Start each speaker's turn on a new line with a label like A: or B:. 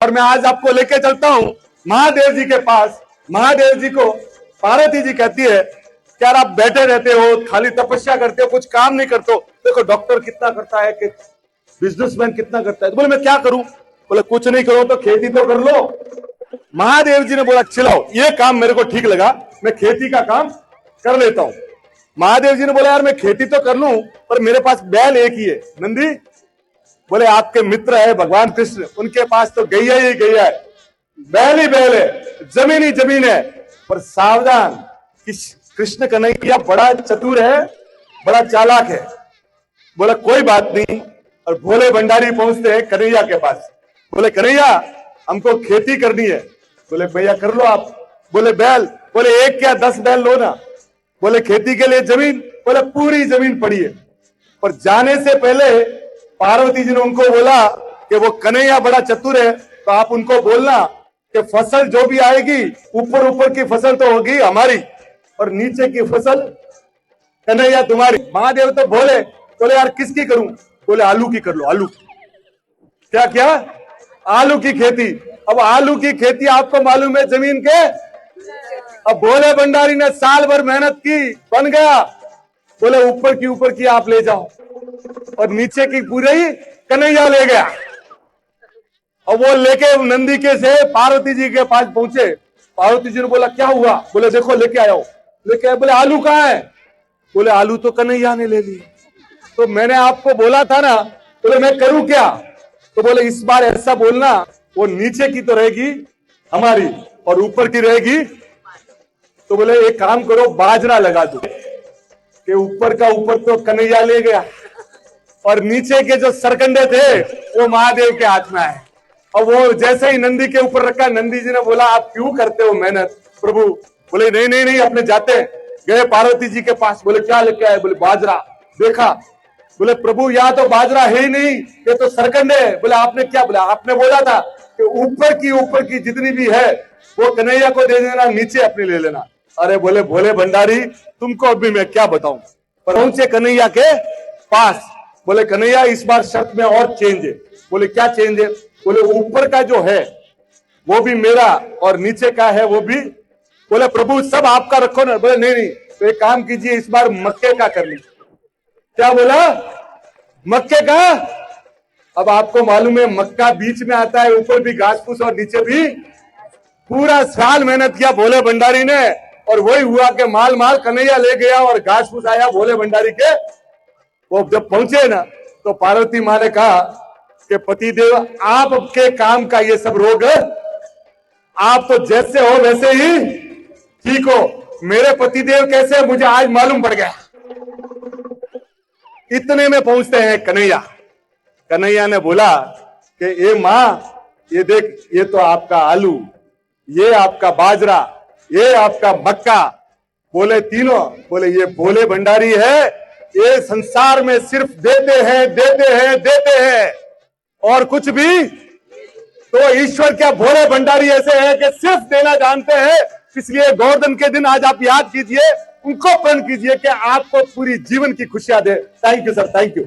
A: और मैं आज आपको लेके चलता हूं महादेव जी के पास। महादेव जी को पार्वती जी कहती है कि यार आप बैठे रहते हो, खाली तपस्या करते हो, कुछ काम नहीं करते हो। देखो डॉक्टर कितना करता है, कि बिजनेसमैन कितना करता है। तो बोले मैं क्या करूं? बोले कुछ नहीं करो तो खेती तो कर लो। महादेव जी ने बोला चलाओ, ये काम मेरे को ठीक लगा, मैं खेती का काम कर लेता हूं। महादेव जी ने बोला यार मैं खेती तो कर लूं, पर मेरे पास बैल एक ही है, नंदी। बोले आपके मित्र है भगवान कृष्ण, उनके पास तो गैया ही गैया है, बैल ही बैल है, जमीन ही जमीन है। पर सावधान, कृष्ण कन्हैया बड़ा चतुर है, बड़ा चालाक है। बोला कोई बात नहीं। और भोले भंडारी पहुंचते हैं कन्हैया के पास। बोले कन्हैया हमको खेती करनी है। बोले भैया कर लो आप। बोले बैल? बोले एक क्या 10 बैल लो ना। बोले खेती के लिए जमीन? बोले पूरी जमीन पड़ी है। पर जाने से पहले पार्वती जी ने उनको बोला कि वो कन्हैया बड़ा चतुर है, तो आप उनको बोलना कि फसल जो भी आएगी, ऊपर ऊपर की फसल तो होगी हमारी और नीचे की फसल कन्हैया तुम्हारी। महादेव तो बोले यार किसकी करूं? बोले आलू की कर लो। आलू क्या क्या? आलू की खेती। अब आलू की खेती आपको मालूम है जमीन के। अब भोले भंडारी ने साल भर मेहनत की, बन गया। बोले ऊपर की आप ले जाओ, और नीचे की पूरे ही कन्हैया ले गया। और वो लेके नंदी के से पार्वती जी के पास पहुंचे। पार्वती जी ने बोला क्या हुआ? बोले देखो लेके आया हूं। लेके आए। बोले आलू कहाँ है? बोले आलू तो कन्हैया ने ले लिए। तो मैंने आपको बोला था ना। बोले मैं करूं क्या? तो बोले इस बार ऐसा बोलना, वो नीचे की तो रहेगी हमारी और ऊपर की रहेगी। तो बोले एक काम करो, बाजरा लगा दो कि ऊपर का ऊपर तो कन्हैया ले गया और नीचे के जो सरकंडे थे वो महादेव के हाथ में आए। और वो जैसे ही नंदी के ऊपर रखा, नंदी जी ने बोला आप क्यों करते हो मेहनत प्रभु? बोले नहीं नहीं नहीं, अपने जाते हैं। गए पार्वती जी के पास। बोले क्या लेके आए? बोले बाजरा। देखा। बोले प्रभु यहाँ तो बाजरा है ही नहीं, ये तो सरकंडे है। बोले आपने क्या बोला? आपने बोला था कि ऊपर की जितनी भी है वो कन्हैया को दे देना, नीचे अपनी ले लेना। अरे बोले भोले भंडारी तुमको अभी मैं क्या बताऊं। पर पहुंचे कन्हैया के पास। बोले कन्हैया इस बार शर्त में और चेंज है। बोले क्या चेंज है? बोले ऊपर का जो है वो भी मेरा और नीचे का है वो भी। बोले प्रभु सब आपका रखो ना। बोले नहीं नहीं, तो एक काम कीजिए इस बार मक्के का कर लीजिए। क्या बोला? मक्के का। अब आपको मालूम है मक्का बीच में आता है, ऊपर भी घास फूस और नीचे भी। पूरा साल मेहनत किया भोले भंडारी ने, और वही हुआ कि माल माल कन्हैया ले गया और घास फूस आया भोले भंडारी के। वो जब पहुंचे ना तो पार्वती माँ ने कहा कि पतिदेव आपके काम का ये सब रोग है, आप तो जैसे हो वैसे ही ठीक हो। मेरे पतिदेव कैसे मुझे आज मालूम पड़ गया। इतने में पहुंचते हैं कन्हैया। कन्हैया ने बोला कि ये माँ ये देख, ये तो आपका आलू, ये आपका बाजरा, ये आपका मक्का। बोले तीनों। बोले ये भोले भंडारी है, ये संसार में सिर्फ देते हैं देते हैं देते हैं और कुछ भी। तो ईश्वर क्या भोले भंडारी ऐसे है कि सिर्फ देना जानते हैं। इसलिए गोवर्धन के दिन आज आप याद कीजिए, उनको प्रण कीजिए कि आपको पूरी जीवन की खुशियां दे। Thank you sir, thank you.